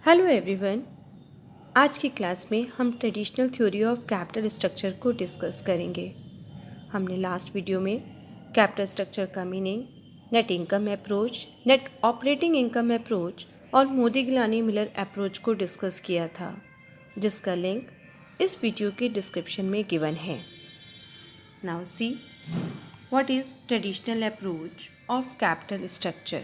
Hello everyone. आज की class में हम traditional theory of capital structure को डिस्कस करेंगे। हमने लास्ट वीडियो में कैपिटल स्ट्रक्चर का meaning, net income approach, net operating income approach और मोदी-गिलानी मिलर अप्रोच को डिस्कस किया था, जिसका लिंक इस वीडियो के डिस्क्रिप्शन में गिवन है। Now see what is traditional approach of capital structure,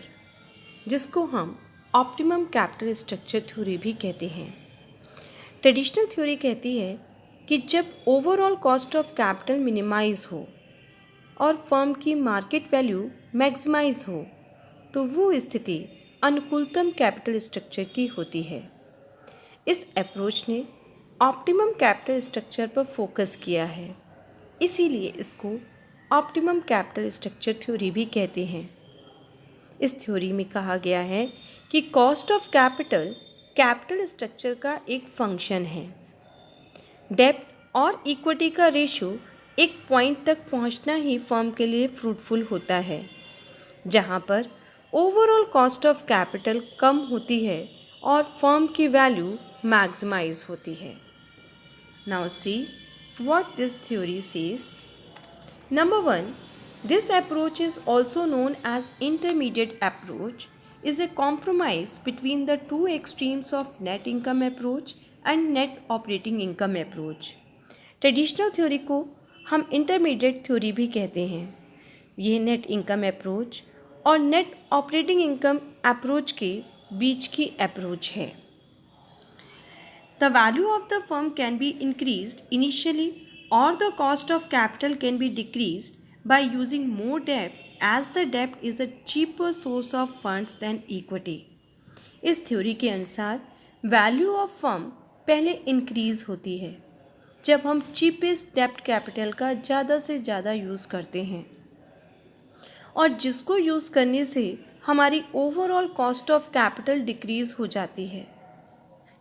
जिसको हम ऑप्टिमम कैपिटल स्ट्रक्चर थ्योरी भी कहते हैं। ट्रेडिशनल थ्योरी कहती है कि जब overall cost of capital minimize हो और फर्म की मार्केट वैल्यू मैक्सिमाइज हो तो वो स्थिति अनुकूलतम कैपिटल स्ट्रक्चर की होती है। इस अप्रोच ने ऑप्टिमम कैपिटल स्ट्रक्चर पर फोकस किया है, इसीलिए इसको ऑप्टिमम कैपिटल स्ट्रक्चर थ्योरी भी कहते हैं। इस थ्योरी में कहा गया है कि cost of capital capital structure का एक फंक्शन है। डेब्ट और इक्विटी का रेशो एक पॉइंट तक पहुंचना ही फर्म के लिए फ्रूटफुल होता है, जहां पर ओवरऑल कॉस्ट ऑफ कैपिटल कम होती है और फर्म की वैल्यू मैक्सिमाइज होती है। Now see what this theory says. Number 1, this approach is also known as intermediate approach, is a compromise between the two extremes of net income approach and net operating income approach. Traditional theory को हम intermediate theory भी कहते हैं। यह net income approach और net operating income approach के बीच की approach है। The value of the firm can be increased initially or the cost of capital can be decreased by using more debt as the debt is a cheaper source of funds than equity. इस theory के अनुसार value of firm पहले increase होती है जब हम cheapest डेब्ट capital का ज़्यादा से ज़्यादा यूज़ करते हैं, और जिसको यूज़ करने से हमारी overall cost of capital decrease हो जाती है।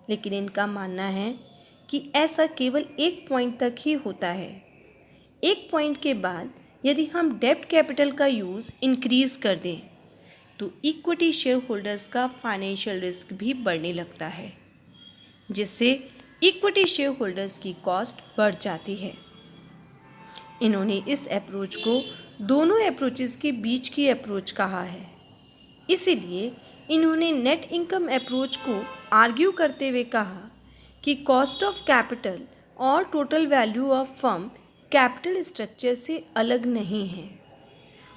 लेकिन इनका मानना है कि ऐसा केवल एक पॉइंट तक ही होता है। एक पॉइंट के बाद यदि हम डेब्ट कैपिटल का यूज़ इंक्रीज कर दें तो इक्विटी शेयर होल्डर्स का फाइनेंशियल रिस्क भी बढ़ने लगता है, जिससे इक्विटी शेयर होल्डर्स की कॉस्ट बढ़ जाती है। इन्होंने इस अप्रोच को दोनों अप्रोचेस के बीच की अप्रोच कहा है, इसीलिए इन्होंने नेट इनकम अप्रोच को आर्ग्यू करते हुए कहा कि कॉस्ट ऑफ कैपिटल और total value of firm capital structure से अलग नहीं है,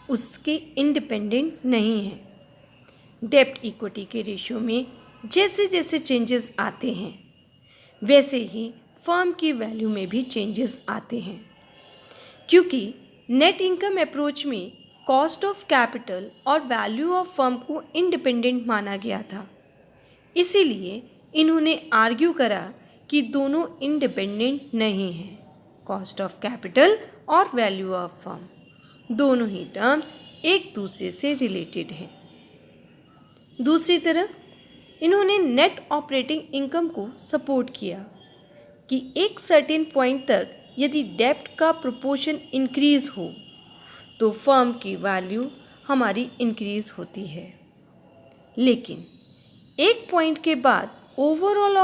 उसके इंडिपेंडेंट नहीं है। डेब्ट इक्विटी के रेशियो में जैसे जैसे चेंजेस आते हैं वैसे ही फर्म की वैल्यू में भी चेंजेस आते हैं। क्योंकि नेट इनकम अप्रोच में कॉस्ट ऑफ कैपिटल और वैल्यू ऑफ फर्म को इंडिपेंडेंट माना गया था, इसीलिए इन्होंने आर्ग्यू करा कि दोनों इंडिपेंडेंट नहीं हैं। कॉस्ट ऑफ कैपिटल और वैल्यू ऑफ फर्म दोनों ही टर्म्स एक दूसरे से रिलेटेड हैं। दूसरी तरफ इन्होंने नेट ऑपरेटिंग इनकम को सपोर्ट किया कि एक सर्टेन पॉइंट तक यदि डेब्ट का प्रोपोर्शन इंक्रीज हो तो फर्म की वैल्यू हमारी इंक्रीज होती है, लेकिन एक पॉइंट के बाद overall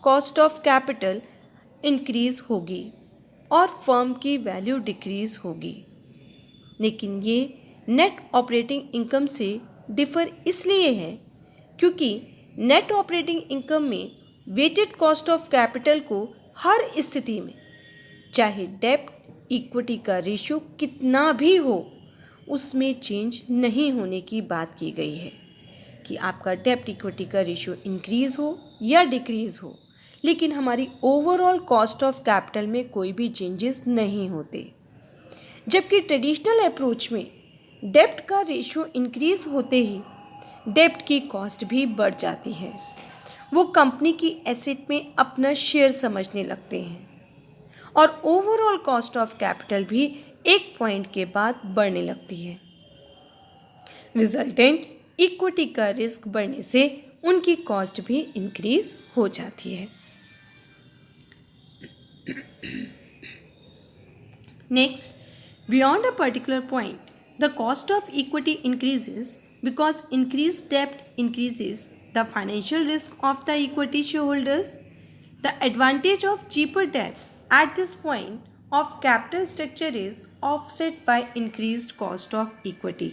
cost of capital increase होगी और फर्म की वैल्यू डिक्रीज होगी। लेकिन ये नेट ऑपरेटिंग इनकम से डिफ़र इसलिए है क्योंकि नेट ऑपरेटिंग इनकम में वेटेड कॉस्ट ऑफ कैपिटल को हर स्थिति में, चाहे डेब्ट इक्विटी का रेशियो कितना भी हो, उसमें चेंज नहीं होने की बात की गई है कि आपका डेब्ट इक्विटी का रेशियो इंक्रीज़ हो या डिक्रीज़ हो, लेकिन हमारी ओवरऑल कॉस्ट ऑफ कैपिटल में कोई भी चेंजेस नहीं होते। जबकि ट्रेडिशनल अप्रोच में डेब्ट का रेशियो इंक्रीज़ होते ही डेब्ट की कॉस्ट भी बढ़ जाती है। वो कंपनी की एसेट में अपना शेयर समझने लगते हैं और ओवरऑल कॉस्ट ऑफ कैपिटल भी एक पॉइंट के बाद बढ़ने लगती है। रिजल्टेंट इक्विटी का रिस्क बढ़ने से उनकी कॉस्ट भी इंक्रीज हो जाती है। Next, beyond a particular point the cost of equity increases because increased debt increases the financial risk of the equity shareholders. The advantage of cheaper debt at this point of capital structure is offset by increased cost of equity.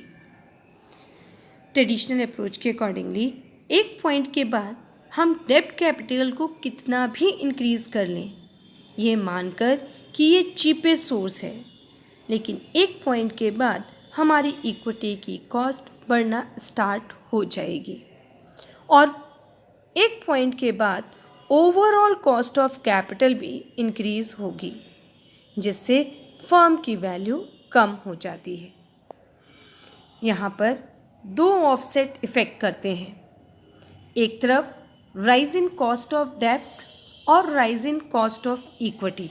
Traditional approach के accordingly एक point के बाद हम डेब्ट capital को कितना भी increase कर लें, ये मानकर कि ये चीपेस्ट सोर्स है, लेकिन एक पॉइंट के बाद हमारी इक्विटी की कॉस्ट बढ़ना स्टार्ट हो जाएगी और एक पॉइंट के बाद ओवरऑल कॉस्ट ऑफ कैपिटल भी इंक्रीज़ होगी, जिससे फर्म की वैल्यू कम हो जाती है। यहाँ पर दो ऑफसेट इफ़ेक्ट करते हैं, एक तरफ राइज इन कॉस्ट ऑफ डेब्ट और rise in cost of equity,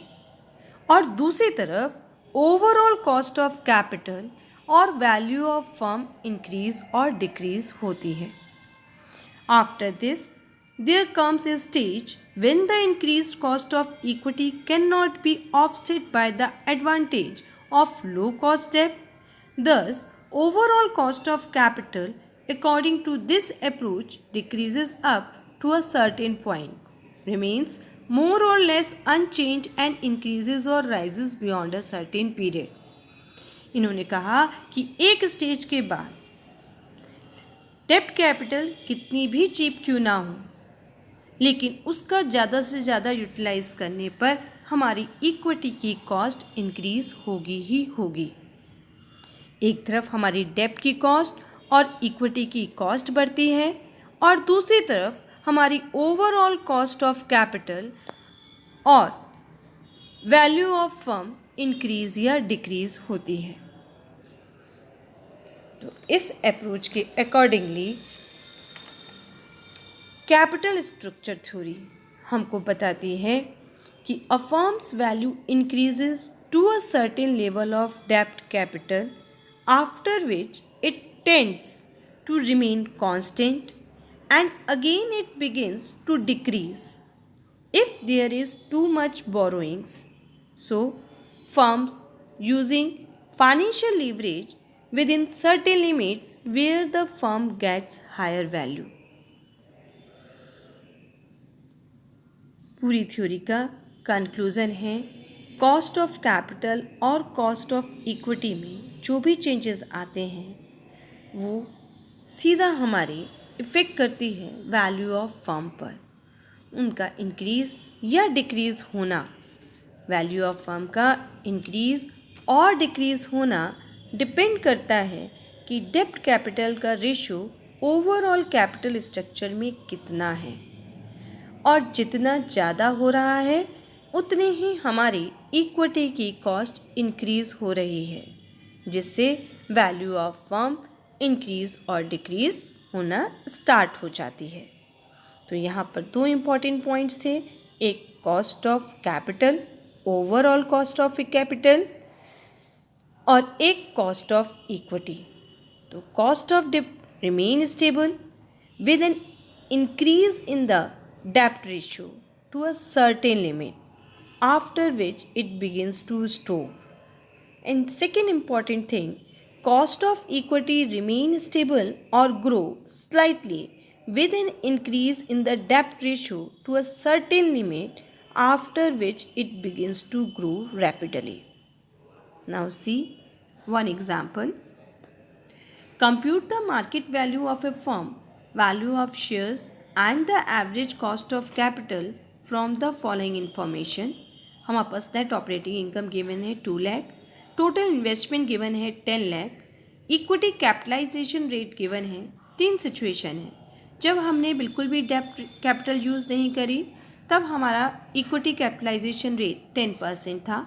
और दूसरी तरफ ओवरऑल कॉस्ट ऑफ कैपिटल और वैल्यू ऑफ फर्म इंक्रीज और डिक्रीज होती है। After this, there comes a stage when the increased cost of equity cannot be offset by the advantage of low-cost debt. Thus, overall cost of capital, according to this approach, decreases up to a certain point, remains more or less unchanged and increases or rises beyond a certain period. इन्होंने कहा कि एक stage के बाद डेब्ट capital कितनी भी cheap क्यों ना हो, लेकिन उसका ज़्यादा से ज़्यादा यूटिलाइज करने पर हमारी इक्विटी की कॉस्ट इंक्रीज़ होगी ही होगी। एक तरफ हमारी डेब्ट की कॉस्ट और इक्विटी की कॉस्ट बढ़ती है और दूसरी तरफ हमारी ओवरऑल कॉस्ट ऑफ कैपिटल और वैल्यू ऑफ फर्म इंक्रीज़ या डिक्रीज़ होती है। तो इस अप्रोच के अकॉर्डिंगली कैपिटल स्ट्रक्चर थ्योरी हमको बताती है कि a firm's value increases to a certain level of डेब्ट capital after which it tends to remain constant and again it begins to decrease if there is too much borrowings. So firms using financial leverage within certain limits where the firm gets higher value. पूरी theory का conclusion है, cost of capital और cost of equity में जो भी changes आते हैं वो सीधा हमारी इफ़ेक्ट करती है वैल्यू ऑफ फर्म पर। उनका इंक्रीज़ या डिक्रीज़ होना, वैल्यू ऑफ फर्म का इंक्रीज़ और डिक्रीज़ होना डिपेंड करता है कि डेब्ट कैपिटल का रेशो ओवरऑल कैपिटल स्ट्रक्चर में कितना है, और जितना ज़्यादा हो रहा है उतनी ही हमारी इक्विटी की कॉस्ट इंक्रीज़ हो रही है, जिससे वैल्यू ऑफ फर्म इंक्रीज़ और डिक्रीज़ होना स्टार्ट हो जाती है। तो यहाँ पर दो इम्पॉर्टेंट पॉइंट्स थे, एक cost of capital, overall cost of capital, और एक कॉस्ट ऑफ इक्विटी। तो कॉस्ट ऑफ डेब्ट remain stable with an increase in the डेब्ट ratio two a certain limit after which it begins to stove. And second important thing, cost of equity remain stable or grow slightly with an increase in the debt ratio to a certain limit after which it begins to grow rapidly. Now see one example. Compute the market value of a firm, value of shares and the average cost of capital from the following information. हमारे पास net operating income given है 2 lakh, total investment given है 10 lakh, equity capitalization rate given है। 3 situation है, जब हमने बिल्कुल भी डेब्ट कैपिटल यूज़ नहीं करी तब हमारा इक्विटी कैपिटलाइजेशन रेट 10% था।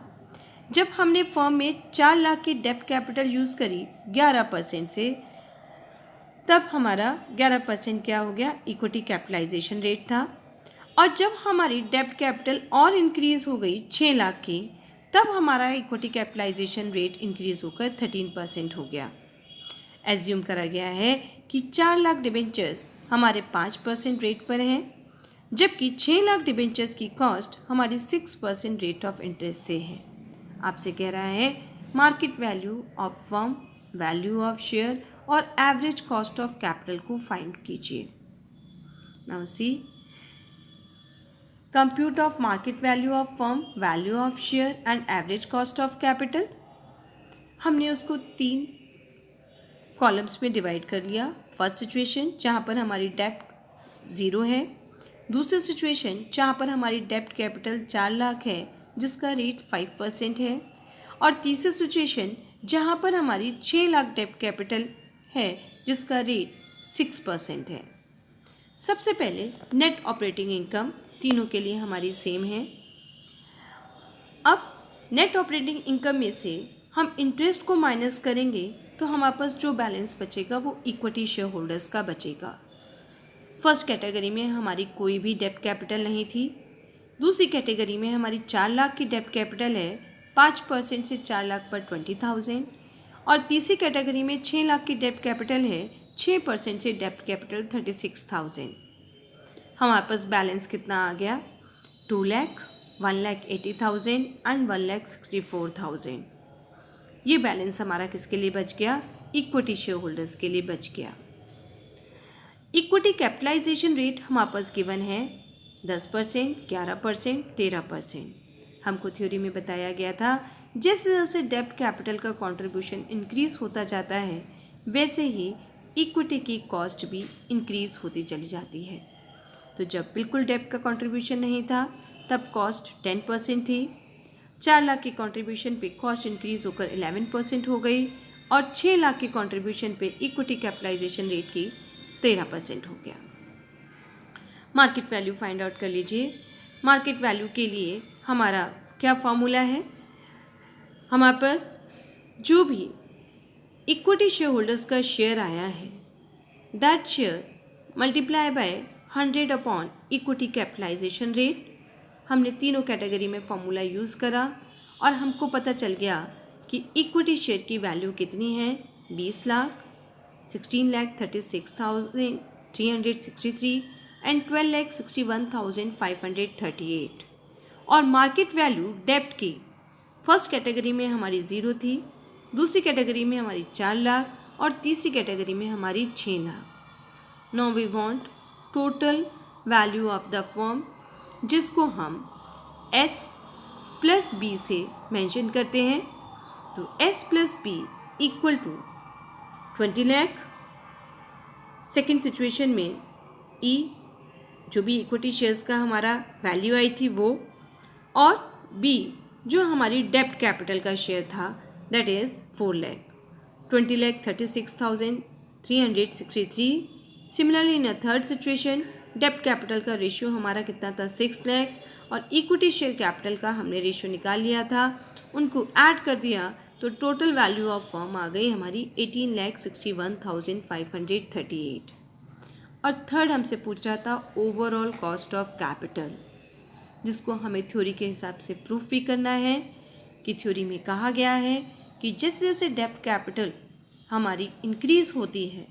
जब हमने फर्म में 4 लाख की डेब्ट कैपिटल यूज़ करी 11% से, तब हमारा 11% क्या हो गया, इक्विटी कैपिटलाइजेशन रेट था। और जब हमारी डेब्ट कैपिटल और इंक्रीज़ हो गई 6 लाख की, तब हमारा इक्विटी कैपिटलाइजेशन रेट इंक्रीज़ होकर 13% हो गया। एज्यूम करा गया है कि 4 लाख डिबेंचर्स हमारे 5% रेट पर हैं, जबकि 6 लाख डिबेंचर्स की कॉस्ट हमारी 6% रेट ऑफ इंटरेस्ट से है। आपसे कह रहा है market value of firm, value of share और एवरेज कॉस्ट ऑफ कैपिटल को फाइंड कीजिए। Now see, compute of market value of firm, value of share and average cost of capital. हमने उसको 3 कॉलम्स में डिवाइड कर लिया। फर्स्ट सिचुएशन जहाँ पर हमारी डेप्ट 0 है, दूसरी सिचुएशन जहाँ पर हमारी डेप्ट कैपिटल 4 लाख है जिसका रेट 5% है, और तीसरी सिचुएशन जहाँ पर हमारी 6 लाख डेप्ट कैपिटल है जिसका रेट 6% है। सबसे पहले नेट ऑपरेटिंग इनकम तीनों के लिए हमारी सेम है। अब नेट ऑपरेटिंग इनकम में से हम इंटरेस्ट को माइनस करेंगे तो हमारे पास जो बैलेंस बचेगा वो इक्विटी शेयर होल्डर्स का बचेगा। फर्स्ट कैटेगरी में हमारी कोई भी डेप्ट कैपिटल नहीं थी। दूसरी कैटेगरी में हमारी 4 लाख की डेप्ट कैपिटल है, 5% से 4 लाख पर 20,000, और तीसरी कैटेगरी में 6 लाख की डेप्ट कैपिटल है, 6% से डेप्ट कैपिटल 36,000। हमारे पास बैलेंस कितना आ गया? 2 लाख, 1,80,000 एंड 1,64,000। ये बैलेंस हमारा किसके लिए बच गया? इक्विटी शेयर होल्डर्स के लिए बच गया। इक्विटी कैपिटलाइजेशन रेट हमारे पास गिवन है 10%, 11%, 13%। हमको थ्योरी में बताया गया था जैसे जैसे डेब्ट कैपिटल का कंट्रीब्यूशन इंक्रीज होता जाता है वैसे ही इक्विटी की कॉस्ट भी इंक्रीज होती चली जाती है। तो जब बिल्कुल डेब्ट का कंट्रीब्यूशन नहीं था तब कॉस्ट 10% थी। 4 लाख की कंट्रीब्यूशन पे कॉस्ट इंक्रीज होकर 11% हो गई, और 6 लाख की कंट्रीब्यूशन पे इक्विटी कैपिटलाइजेशन रेट की 13% हो गया। मार्केट वैल्यू फाइंड आउट कर लीजिए। मार्केट वैल्यू के लिए हमारा क्या फॉर्मूला है? हमारे पास जो भी इक्विटी शेयर होल्डर्स का शेयर आया है that share multiply by 100 upon equity capitalization rate. हमने तीनों कैटेगरी में फॉर्मूला यूज़ करा और हमको पता चल गया कि इक्विटी शेयर की वैल्यू कितनी है? 20 लाख, 16,36,363 एंड 12,61,538। और मार्केट वैल्यू डेब्ट की फर्स्ट कैटेगरी में हमारी 0 थी, दूसरी कैटेगरी में हमारी 4 लाख और तीसरी कैटेगरी में हमारी 6 lakh. Now we want total value of the firm जिसको हम S प्लस B से मेंशन करते हैं। तो S plus B equal to 20 lakh. Second situation में E जो भी इक्विटी शेयर्स का हमारा वैल्यू आई थी वो, और B जो हमारी डेब्ट कैपिटल का शेयर था that is 4 lakh, 20,36,363। Similarly in a third situation डेब्ट कैपिटल का रेशियो हमारा कितना था? 6 लाख, और इक्विटी शेयर कैपिटल का हमने रेशियो निकाल लिया था, उनको ऐड कर दिया तो टोटल वैल्यू ऑफ फर्म आ गई हमारी 18,61,538। और थर्ड हमसे पूछ रहा था ओवरऑल कॉस्ट ऑफ कैपिटल, जिसको हमें थ्योरी के हिसाब से प्रूफ भी करना है कि थ्योरी में कहा गया है कि जैसे जैसे डेब्ट कैपिटल हमारी इंक्रीज होती है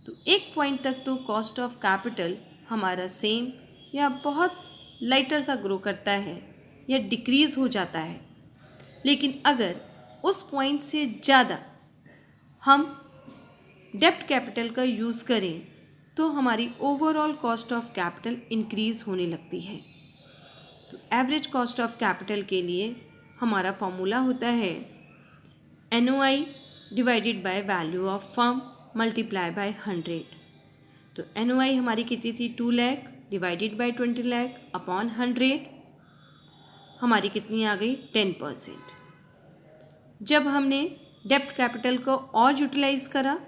तो एक पॉइंट तक तो कॉस्ट ऑफ कैपिटल हमारा सेम या बहुत लाइटर सा ग्रो करता है या डिक्रीज़ हो जाता है, लेकिन अगर उस पॉइंट से ज़्यादा हम डेब्ट कैपिटल का यूज़ करें तो हमारी overall cost of capital increase होने लगती है। तो एवरेज कॉस्ट ऑफ कैपिटल के लिए हमारा फॉर्मूला होता है NOI divided by value of firm multiply by 100। तो NOI हमारी कितनी थी? 2 lakh divided by 20 lakh upon 100 हमारी कितनी आ गई? 10%। जब हमने डेब्ट कैपिटल को और यूटिलाइज करा,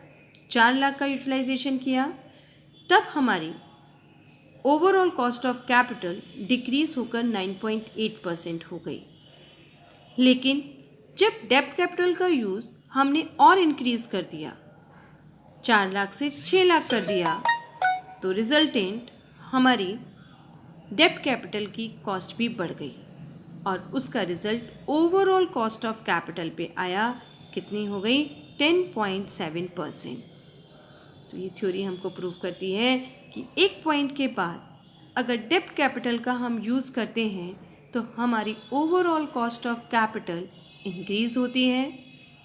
4 लाख का यूटिलाइजेशन किया, तब हमारी overall cost of capital decrease होकर 9.8% हो गई। लेकिन जब डेब्ट कैपिटल का यूज़ हमने और इंक्रीज कर दिया, 4 लाख से 6 लाख कर दिया, तो रिजल्टेंट हमारी डेब्ट कैपिटल की कॉस्ट भी बढ़ गई और उसका result overall cost of capital पे आया, कितनी हो गई? 10.7%। तो ये थ्योरी हमको प्रूव करती है कि एक पॉइंट के बाद अगर डेब्ट कैपिटल का हम यूज़ करते हैं तो हमारी overall cost of capital increase होती है,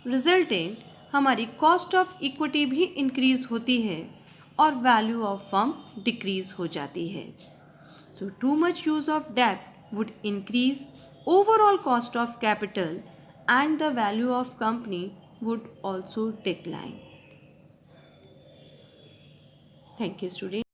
रिजल्टेंट हमारी कॉस्ट ऑफ इक्विटी भी इंक्रीज़ होती है और वैल्यू ऑफ फर्म डिक्रीज हो जाती है. So too much use of debt would increase overall cost of capital and the value of company would also decline. Thank you, students.